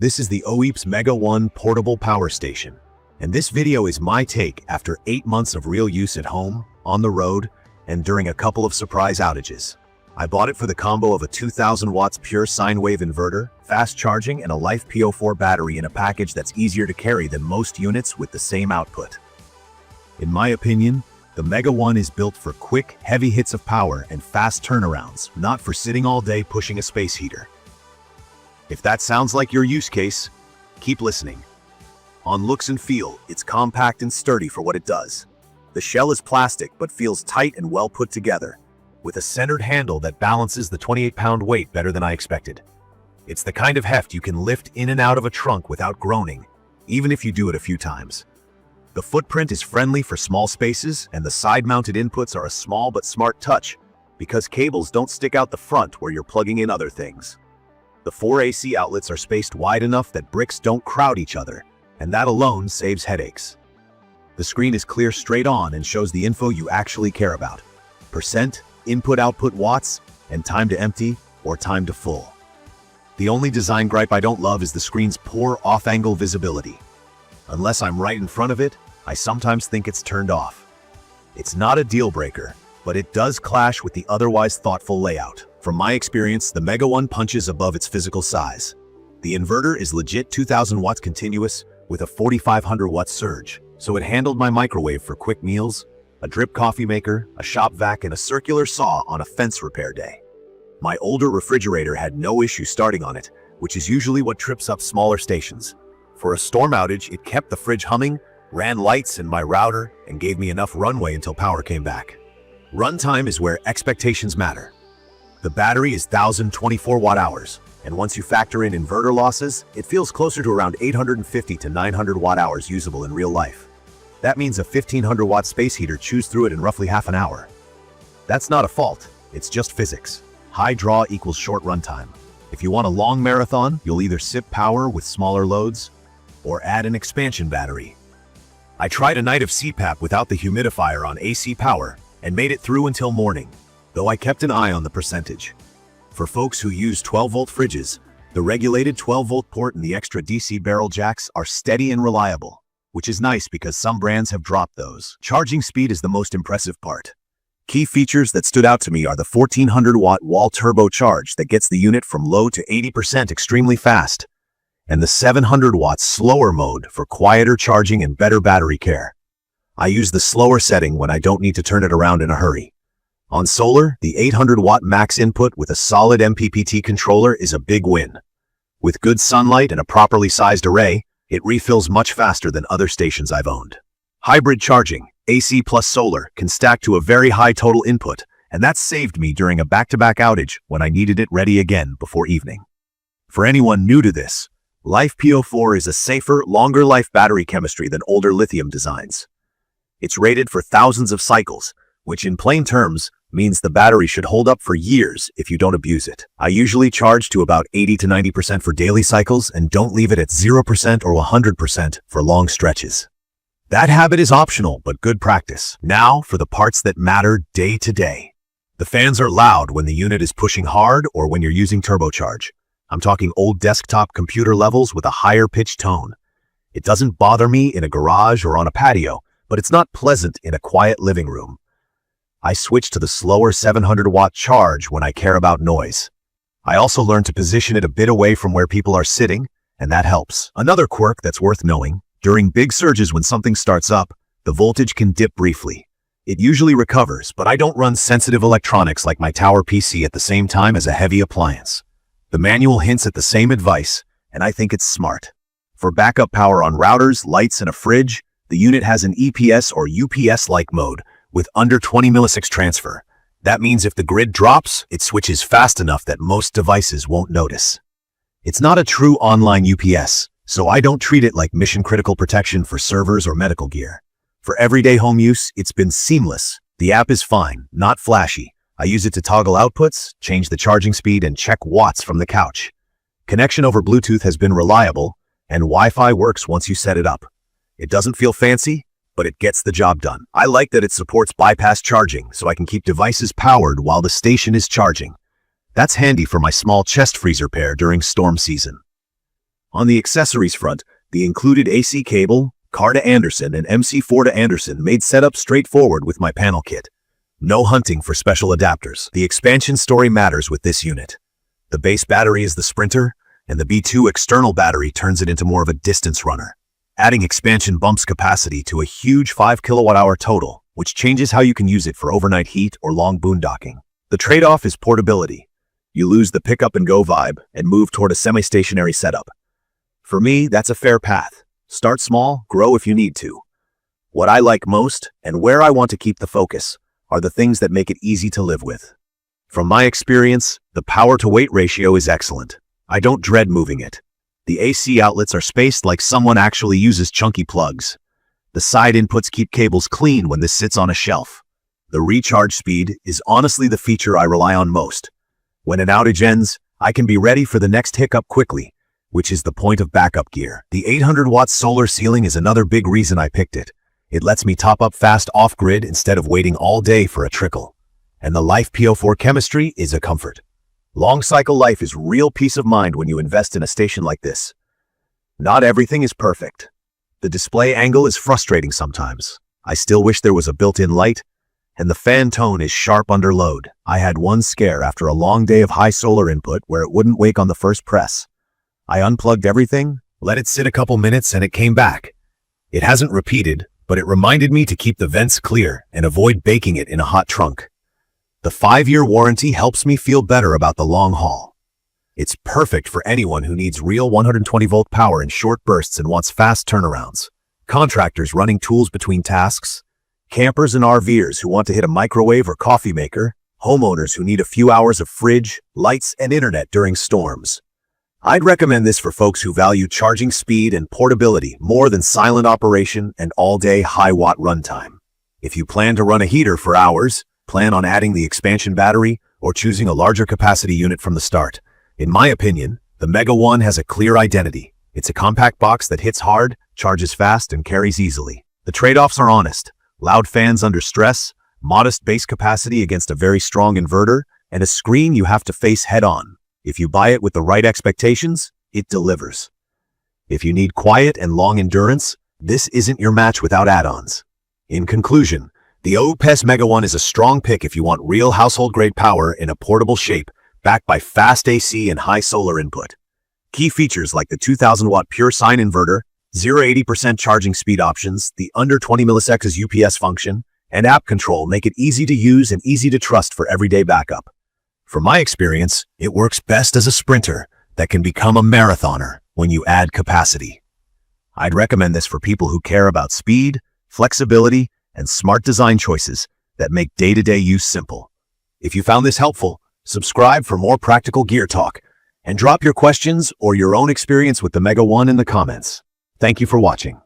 This is the OUPES Mega 1 portable power station, and this video is my take after 8 months of real use at home, on the road, and during a couple of surprise outages. I bought it for the combo of a 2000 watts pure sine wave inverter, fast charging, and a Life PO4 battery in a package that's easier to carry than most units with the same output. In my opinion, the Mega 1 is built for quick, heavy hits of power and fast turnarounds, not for sitting all day pushing a space heater. If that sounds like your use case, keep listening. On looks and feel, it's compact and sturdy for what it does. The shell is plastic but feels tight and well put together, with a centered handle that balances the 28-pound weight better than I expected. It's the kind of heft you can lift in and out of a trunk without groaning, even if you do it a few times. The footprint is friendly for small spaces, and the side-mounted inputs are a small but smart touch because cables don't stick out the front where you're plugging in other things. The 4 AC outlets are spaced wide enough that bricks don't crowd each other, and that alone saves headaches. The screen is clear straight on and shows the info you actually care about: percent, input-output watts, and time to empty or time to full. The only design gripe I don't love is the screen's poor off-angle visibility. Unless I'm right in front of it, I sometimes think it's turned off. It's not a deal breaker, but it does clash with the otherwise thoughtful layout. From my experience, the Mega 1 punches above its physical size. The inverter is legit 2000 watts continuous with a 4500 watt surge, so it handled my microwave for quick meals, a drip coffee maker, a shop vac, and a circular saw on a fence repair day. My older refrigerator had no issue starting on it, which is usually what trips up smaller stations. For a storm outage, it kept the fridge humming, ran lights in my router, and gave me enough runway until power came back. Runtime is where expectations matter. The battery is 1024 watt hours, and once you factor in inverter losses, it feels closer to around 850 to 900 watt hours usable in real life. That means a 1500 watt space heater chews through it in roughly half an hour. That's not a fault, it's just physics. High draw equals short runtime. If you want a long marathon, you'll either sip power with smaller loads or add an expansion battery. I tried a night of CPAP without the humidifier on AC power and made it through until morning, though I kept an eye on the percentage. For folks who use 12-volt fridges, the regulated 12-volt port and the extra DC barrel jacks are steady and reliable, which is nice because some brands have dropped those. Charging speed is the most impressive part. Key features that stood out to me are the 1400-watt wall turbo charge that gets the unit from low to 80% extremely fast, and the 700-watt slower mode for quieter charging and better battery care. I use the slower setting when I don't need to turn it around in a hurry. On solar, the 800-watt max input with a solid MPPT controller is a big win. With good sunlight and a properly sized array, it refills much faster than other stations I've owned. Hybrid charging, AC plus solar, can stack to a very high total input, and that saved me during a back-to-back outage when I needed it ready again before evening. For anyone new to this, Life PO4 is a safer, longer-life battery chemistry than older lithium designs. It's rated for thousands of cycles, which in plain terms means the battery should hold up for years if you don't abuse it. I usually charge to about 80 to 90% for daily cycles and don't leave it at 0% or 100% for long stretches. That habit is optional, but good practice. Now for the parts that matter day to day. The fans are loud when the unit is pushing hard or when you're using turbocharge. I'm talking old desktop computer levels with a higher pitched tone. It doesn't bother me in a garage or on a patio, but it's not pleasant in a quiet living room. I switch to the slower 700-watt charge when I care about noise. I also learned to position it a bit away from where people are sitting, and that helps. Another quirk that's worth knowing: during big surges when something starts up, the voltage can dip briefly. It usually recovers, but I don't run sensitive electronics like my tower PC at the same time as a heavy appliance. The manual hints at the same advice, and I think it's smart. For backup power on routers, lights, and a fridge, the unit has an EPS or UPS-like mode with under 20 milliseconds transfer. That means if the grid drops, it switches fast enough that most devices won't notice. It's not a true online UPS, so I don't treat it like mission-critical protection for servers or medical gear. For everyday home use, it's been seamless. The app is fine, not flashy. I use it to toggle outputs, change the charging speed, and check watts from the couch. Connection over Bluetooth has been reliable, and Wi-Fi works once you set it up. It doesn't feel fancy, but it gets the job done. I like that it supports bypass charging, so I can keep devices powered while the station is charging. That's handy for my small chest freezer pair during storm season. On the accessories front, the included AC cable, car to Anderson, and MC4 to Anderson made setup straightforward with my panel kit. No hunting for special adapters. The expansion story matters with this unit. The base battery is the sprinter, and the B2 external battery turns it into more of a distance runner. Adding expansion bumps capacity to a huge 5 kilowatt-hour total, which changes how you can use it for overnight heat or long boondocking. The trade-off is portability. You lose the pick-up-and-go vibe and move toward a semi-stationary setup. For me, that's a fair path. Start small, grow if you need to. What I like most, and where I want to keep the focus, are the things that make it easy to live with. From my experience, the power-to-weight ratio is excellent. I don't dread moving it. The AC outlets are spaced like someone actually uses chunky plugs. The side inputs keep cables clean when this sits on a shelf. The recharge speed is honestly the feature I rely on most. When an outage ends, I can be ready for the next hiccup quickly, which is the point of backup gear. The 800-watt solar ceiling is another big reason I picked it. It lets me top up fast off-grid instead of waiting all day for a trickle. And the Life PO4 chemistry is a comfort. Long cycle life is real peace of mind when you invest in a station like this. Not everything is perfect. The display angle is frustrating sometimes. I still wish there was a built-in light, and the fan tone is sharp under load. I had one scare after a long day of high solar input where it wouldn't wake on the first press. I unplugged everything, let it sit a couple minutes, and it came back. It hasn't repeated, but it reminded me to keep the vents clear and avoid baking it in a hot trunk. The 5-year warranty helps me feel better about the long haul. It's perfect for anyone who needs real 120-volt power in short bursts and wants fast turnarounds. Contractors running tools between tasks, campers and RVers who want to hit a microwave or coffee maker, homeowners who need a few hours of fridge, lights, and internet during storms. I'd recommend this for folks who value charging speed and portability more than silent operation and all-day high-watt runtime. If you plan to run a heater for hours, plan on adding the expansion battery or choosing a larger capacity unit from the start. In my opinion, the Mega 1 has a clear identity. It's a compact box that hits hard, charges fast, and carries easily. The trade-offs are honest. Loud fans under stress, modest base capacity against a very strong inverter, and a screen you have to face head-on. If you buy it with the right expectations, it delivers. If you need quiet and long endurance, this isn't your match without add-ons. In conclusion, the OUPES Mega 1 is a strong pick if you want real household-grade power in a portable shape, backed by fast AC and high solar input. Key features like the 2000-watt pure sine inverter, 0-80% charging speed options, the under 20 milliseconds UPS function, and app control make it easy to use and easy to trust for everyday backup. From my experience, it works best as a sprinter that can become a marathoner when you add capacity. I'd recommend this for people who care about speed, flexibility, and smart design choices that make day-to-day use simple. If you found this helpful, subscribe for more practical gear talk, and drop your questions or your own experience with the Mega 1 in the comments. Thank you for watching.